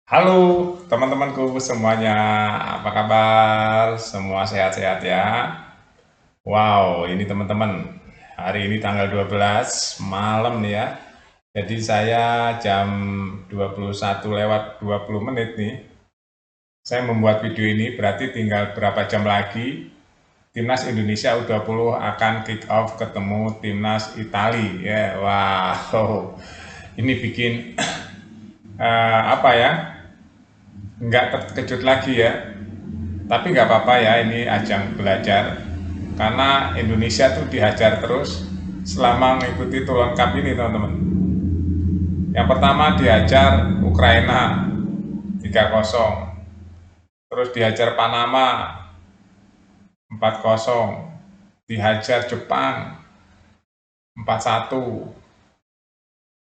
Halo teman-temanku semuanya, apa kabar? Semua sehat-sehat ya? Wow, ini teman-teman, hari ini tanggal 12 malam nih ya. Jadi saya jam 21:20 nih, saya membuat video ini berarti tinggal berapa jam lagi Timnas Indonesia U20 akan kick off ketemu Timnas Italia. Ya, wow. Ini bikin apa ya? Nggak terkejut lagi ya. Tapi nggak apa-apa ya, ini ajang belajar. Karena Indonesia tuh dihajar terus selama mengikuti tour lengkap ini teman-teman. Yang pertama dihajar Ukraina 3-0. Terus dihajar Panama 4-0. Dihajar Jepang 4-1.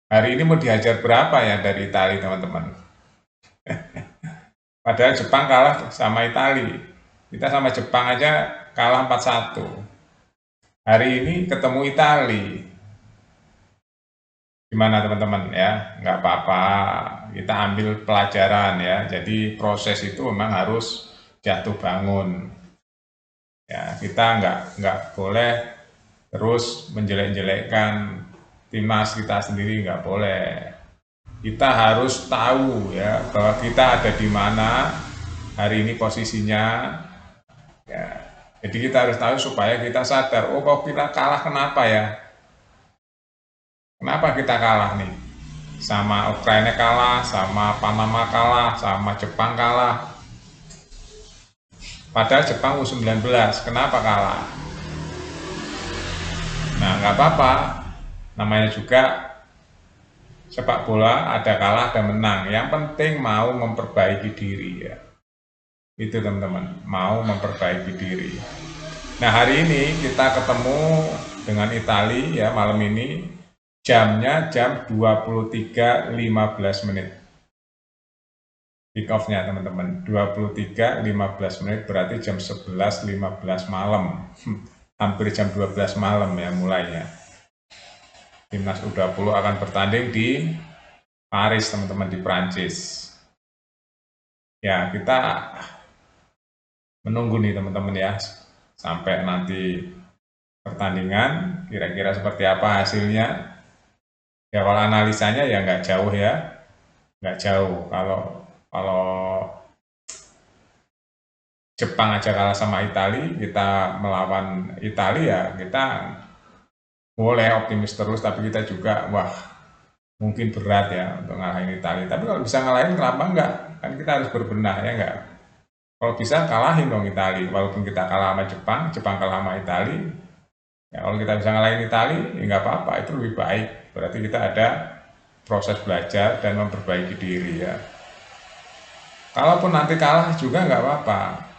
Hari ini mau dihajar berapa ya dari Italia teman-teman? Padahal Jepang kalah sama Italia. Kita sama Jepang aja kalah 4-1. Hari ini ketemu Italia. Gimana teman-teman ya, nggak apa-apa, kita ambil pelajaran ya. Jadi proses itu memang harus jatuh bangun ya. Kita nggak boleh terus menjelek-jelekkan timnas kita sendiri, nggak boleh. Kita harus tahu ya bahwa kita ada di mana hari ini posisinya ya. Jadi kita harus tahu supaya kita sadar, oh kok kita kalah kenapa ya, kenapa kita kalah nih, sama Ukraina kalah, sama Panama kalah, sama Jepang kalah. Padahal Jepang U19, kenapa kalah? Nah, nggak apa-apa. Namanya juga sepak bola, ada kalah, ada menang. Yang penting mau memperbaiki diri ya. Itu teman-teman, mau memperbaiki diri. Nah, hari ini kita ketemu dengan Italia ya malam ini. Jamnya jam 23:15. Kick off-nya teman-teman 23:15 berarti jam 11:15 malam. Hampir jam 12 malam ya mulainya. Timnas U20 akan bertanding di Paris teman-teman, di Prancis. Ya, kita menunggu nih teman-teman ya sampai nanti pertandingan kira-kira seperti apa hasilnya. Ya kalau analisanya ya nggak jauh ya, nggak jauh. Kalau Jepang aja kalah sama Italia, kita melawan Italia, kita boleh optimis terus, tapi kita juga, wah, mungkin berat ya untuk ngalahin Italia. Tapi kalau bisa ngalahin, kenapa enggak? Kan kita harus berbenah, ya enggak? Kalau bisa kalahin dong Italia, walaupun kita kalah sama Jepang, Jepang kalah sama Italia, ya kalau kita bisa ngalahin Italia, ya nggak apa-apa, itu lebih baik. Berarti kita ada proses belajar dan memperbaiki diri ya. Kalaupun nanti kalah juga nggak apa-apa,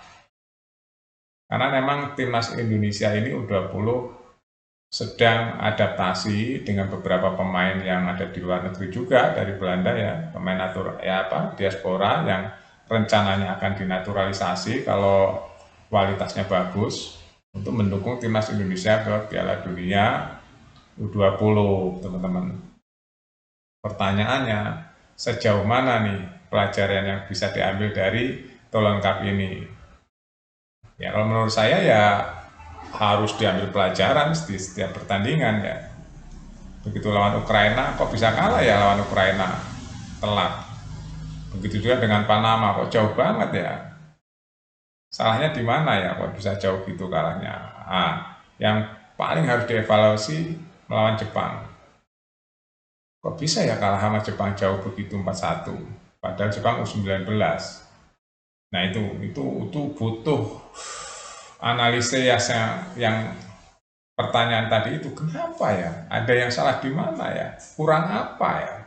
karena memang timnas Indonesia ini U20 sedang adaptasi dengan beberapa pemain yang ada di luar negeri juga dari Belanda ya, pemain diaspora yang rencananya akan dinaturalisasi kalau kualitasnya bagus untuk mendukung timnas Indonesia ke Piala Dunia U20 teman-teman. Pertanyaannya, sejauh mana nih pelajaran yang bisa diambil dari Tour Lengkap ini? Ya kalau menurut saya ya harus diambil pelajaran di setiap pertandingan ya. Begitu lawan Ukraina, kok bisa kalah ya lawan Ukraina? Telat. Begitu juga dengan Panama, kok jauh banget ya? Salahnya di mana ya? Kok bisa jauh gitu kalahnya? Yang paling harus dievaluasi melawan Jepang. Kok bisa ya kalah sama Jepang jauh begitu 4-1? Padahal Jepang U19. Nah itu butuh analisis yang pertanyaan tadi itu, kenapa ya? Ada yang salah di mana ya? Kurang apa ya?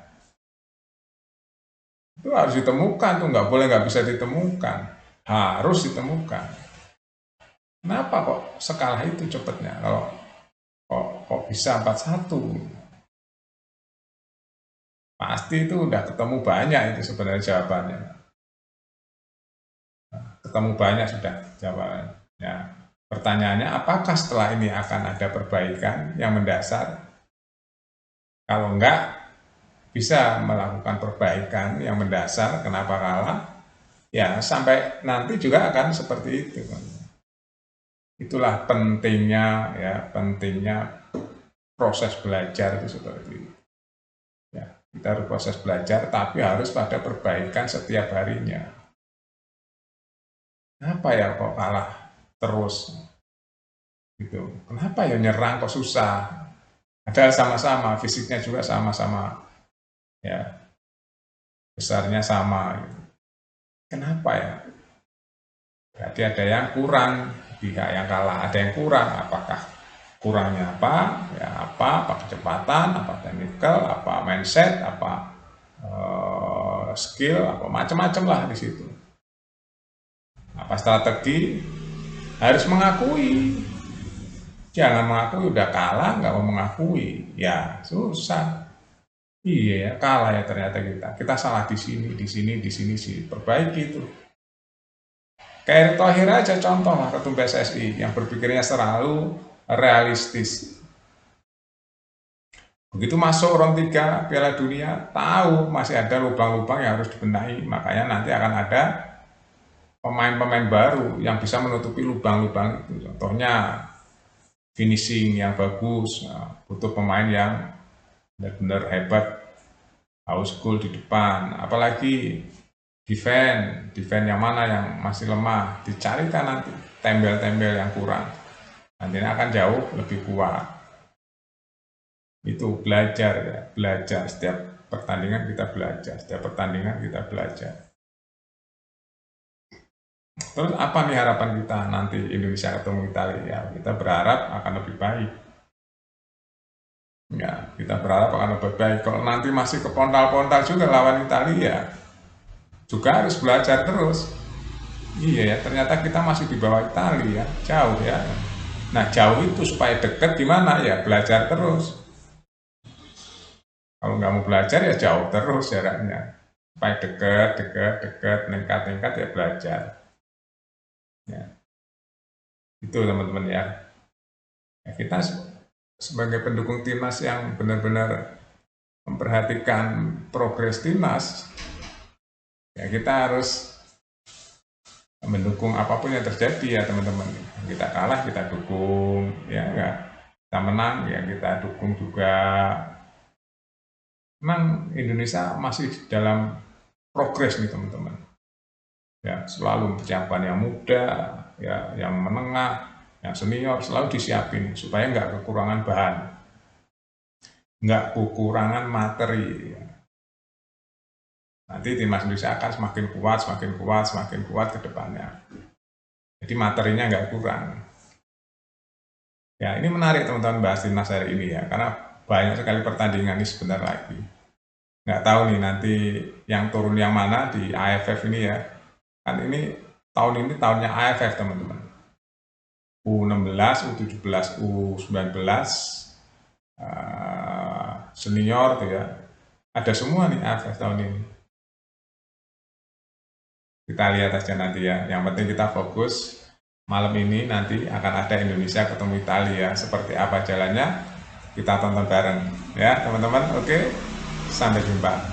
Itu harus ditemukan tuh, nggak bisa ditemukan. Harus ditemukan. Kenapa kok skala itu cepatnya? Kalau kok bisa 4-1? Pasti itu udah ketemu banyak itu sebenarnya jawabannya. Ketemu banyak sudah jawabannya. Ya. Pertanyaannya, apakah setelah ini akan ada perbaikan yang mendasar? Kalau enggak, bisa melakukan perbaikan yang mendasar. Kenapa kalah? Ya sampai nanti juga akan seperti itu. Itulah pentingnya proses belajar itu seperti itu. Ya, kita harus proses belajar, tapi harus pada perbaikan setiap harinya. Kenapa ya kok kalah terus? Gitu. Kenapa ya nyerang kok susah? Ada sama-sama, fisiknya juga sama-sama, ya besarnya sama. Gitu. Kenapa ya? Berarti ada yang kurang, pihak yang kalah ada yang kurang. Apakah kurangnya apa? Ya apa kecepatan, apa teknikal, apa mindset, apa skill, apa macam-macam lah di situ. Apa strategi? Harus mengakui. Jangan mengakui udah kalah nggak mau mengakui, ya susah. Iya ya kalah ya ternyata kita salah di sini sih, perbaiki itu. Kayak Erick Thohir aja contoh lah, ketum PSSI yang berpikirnya selalu realistis. Begitu masuk round 3 Piala Dunia, tahu masih ada lubang-lubang yang harus dibenahi, makanya nanti akan ada pemain-pemain baru yang bisa menutupi lubang-lubang itu. Contohnya finishing yang bagus, butuh pemain yang benar-benar hebat, harus gol di depan, apalagi defense yang mana yang masih lemah, dicarikan nanti tembel-tembel yang kurang, nantinya akan jauh lebih kuat. Itu belajar ya, belajar setiap pertandingan kita belajar, Terus apa nih harapan kita nanti Indonesia ketemu Italia? Ya, kita berharap akan lebih baik. Ya, kita berharap akan lebih baik. Kalau nanti masih kepontal-pontal juga lawan Italia, juga harus belajar terus. Iya ya, ternyata kita masih di bawah Italia, jauh ya. Nah, jauh itu supaya deket gimana ya? Belajar terus. Kalau nggak mau belajar ya jauh terus jaraknya. Supaya deket, meningkat ya belajar. Ya. Itu teman-teman ya. Kita sebagai pendukung timnas yang benar-benar memperhatikan progres timnas, ya kita harus mendukung apapun yang terjadi ya teman-teman. Kita kalah kita dukung, ya enggak. Kita menang ya kita dukung juga. Memang Indonesia masih dalam progres nih teman-teman. Ya selalu persiapan yang muda, ya yang menengah, yang senior selalu disiapin supaya nggak kekurangan bahan, nggak kekurangan materi. Nanti timnas Indonesia akan semakin kuat ke depannya. Jadi materinya nggak kurang. Ya ini menarik teman-teman bahas timnas hari ini ya, karena banyak sekali pertandingan ini sebentar lagi. Nggak tahu nih nanti yang turun yang mana di AFF ini ya. Kan ini tahunnya AFF teman-teman. U16, U17, U19, senior tuh ya. Ada semua nih AFF tahun ini. Kita lihat aja nanti ya. Yang penting kita fokus. Malam ini nanti akan ada Indonesia ketemu Italia. Seperti apa jalannya? Kita tonton bareng ya teman-teman. Oke, sampai jumpa.